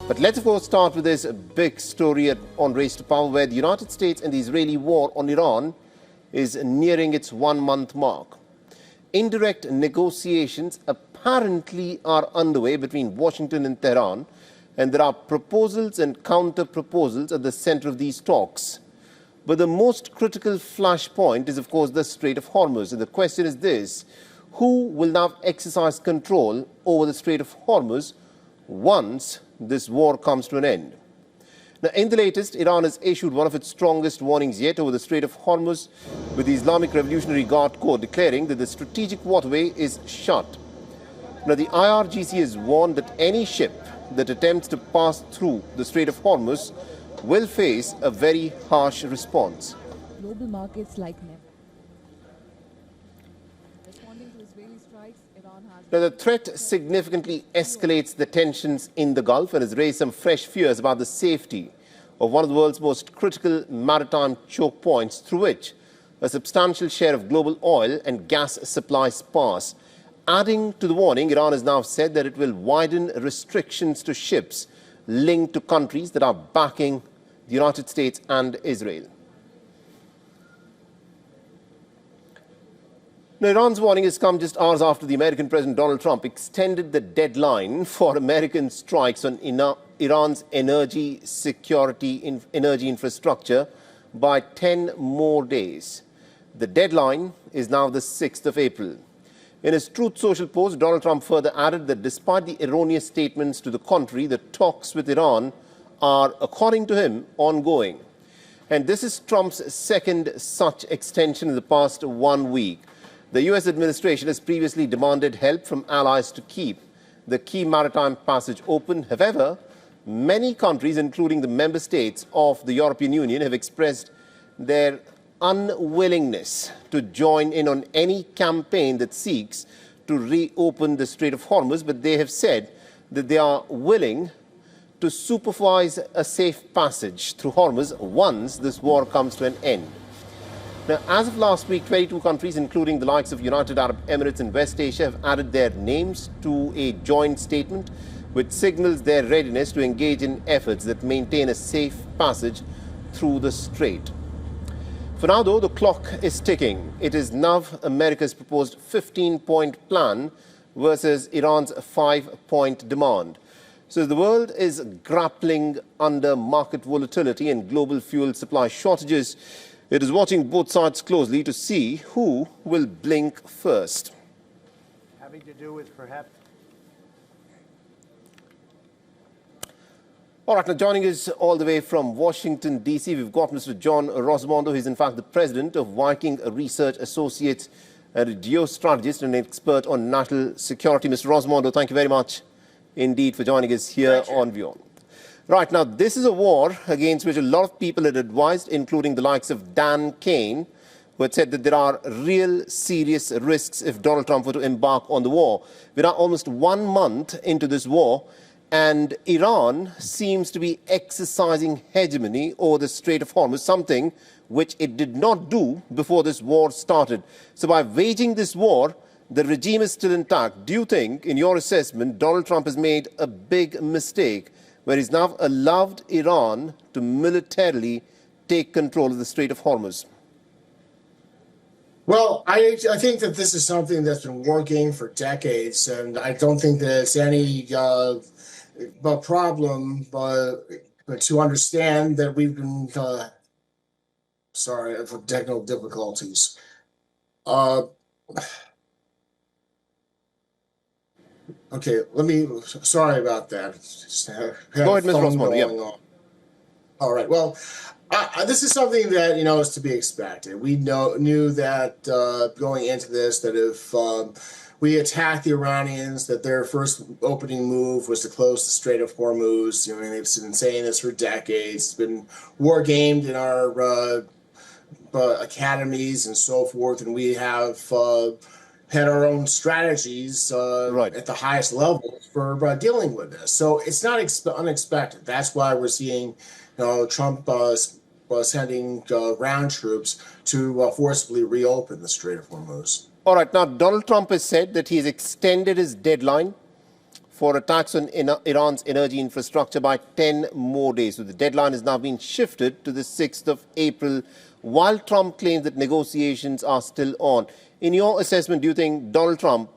But let's of course start with this big story on Race to Power, where the United States and the Israeli war on Iran is nearing its 1-month mark. Indirect negotiations apparently are underway between Washington and Tehran, and there are proposals and counter-proposals at the center of these talks. But the most critical flashpoint is, of course, the Strait of Hormuz. And the question is this: who will now exercise control over the Strait of Hormuz once this war comes to an end? Now, in the latest, Iran has issued one of its strongest warnings yet over the Strait of Hormuz, with the Islamic Revolutionary Guard Corps declaring that the strategic waterway is shut. Now, the IRGC has warned that any ship that attempts to pass through the Strait of Hormuz will face a very harsh response. Global markets like never. Responding to Israeli strikes, Iran has... Now, the threat significantly escalates the tensions in the Gulf and has raised some fresh fears about the safety of one of the world's most critical maritime choke points, through which a substantial share of global oil and gas supplies pass. Adding to the warning, Iran has now said that it will widen restrictions to ships linked to countries that are backing the United States and Israel. Now, Iran's warning has come just hours after the American President Donald Trump extended the deadline for American strikes on Iran's energy security, energy infrastructure by 10 more days. The deadline is now the 6th of April. In his Truth Social post, Donald Trump further added that despite the erroneous statements to the contrary, the talks with Iran are, according to him, ongoing. And this is Trump's second such extension in the past 1 week. The U.S. administration has previously demanded help from allies to keep the key maritime passage open. However, many countries, including the member states of the European Union, have expressed their unwillingness to join in on any campaign that seeks to reopen the Strait of Hormuz, but they have said that they are willing to supervise a safe passage through Hormuz once this war comes to an end. Now, as of last week, 22 countries, including the likes of United Arab Emirates and West Asia, have added their names to a joint statement which signals their readiness to engage in efforts that maintain a safe passage through the strait. For now, though, the clock is ticking. It is now America's proposed 15-point plan versus Iran's 5-point demand. So the world is grappling under market volatility and global fuel supply shortages. It is watching both sides closely to see who will blink first. Having to do with perhaps... All right, now joining us all the way from Washington, D.C., we've got Mr. John Rosmondo. He's in fact the president of Viking Research Associates, a geostrategist and an expert on national security. Mr. Rosmondo, thank you very much indeed for joining us here on WION. Right, now this is a war against which a lot of people had advised, including the likes of Dan Kane, who had said that there are real serious risks if Donald Trump were to embark on the war. We're now almost 1 month into this war, and Iran seems to be exercising hegemony over the Strait of Hormuz, something which it did not do before this war started. So by waging this war, the regime is still intact. Do you think, in your assessment, Donald Trump has made a big mistake where he's now allowed Iran to militarily take control of the Strait of Hormuz? Well, I think that this is something that's been working for decades, and I don't think that it's any problem but to understand that we've been sorry for technical difficulties. Okay, sorry about that. Go ahead, Mr. Rosmondo. Yeah. All right, well, this is something that, is to be expected. We knew that going into this, that if we attacked the Iranians, that their first opening move was to close the Strait of Hormuz. They've been saying this for decades. It's been war gamed in our academies and so forth, and we have had our own strategies at the highest levels for dealing with this. So it's not unexpected. That's why we're seeing Trump sending ground troops to forcibly reopen the Strait of Hormuz. All right. Now, Donald Trump has said that he's extended his deadline for attacks on Iran's energy infrastructure by 10 more days. So the deadline has now been shifted to the 6th of April, while Trump claims that negotiations are still on. In your assessment, do you think Donald Trump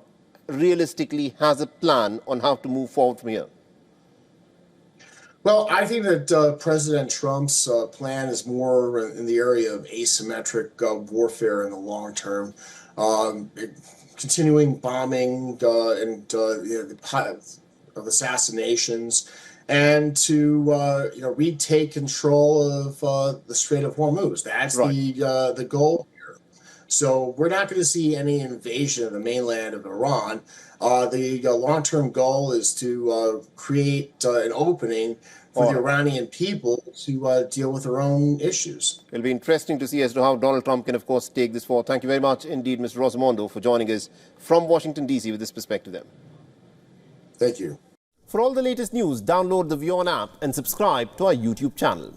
realistically has a plan on how to move forward from here? Well, I think that President Trump's plan is more in the area of asymmetric warfare in the long term, continuing bombing of assassinations, and to retake control of the Strait of Hormuz. That's Right. The goal here. So we're not going to see any invasion of the mainland of Iran. The long-term goal is to create an opening for the Iranian people to deal with their own issues. It'll be interesting to see as to how Donald Trump can, of course, take this forward. Thank you very much indeed, Mr. Rosamondo, for joining us from Washington, D.C. with this perspective then. Thank you. For all the latest news, download the WION app and subscribe to our YouTube channel.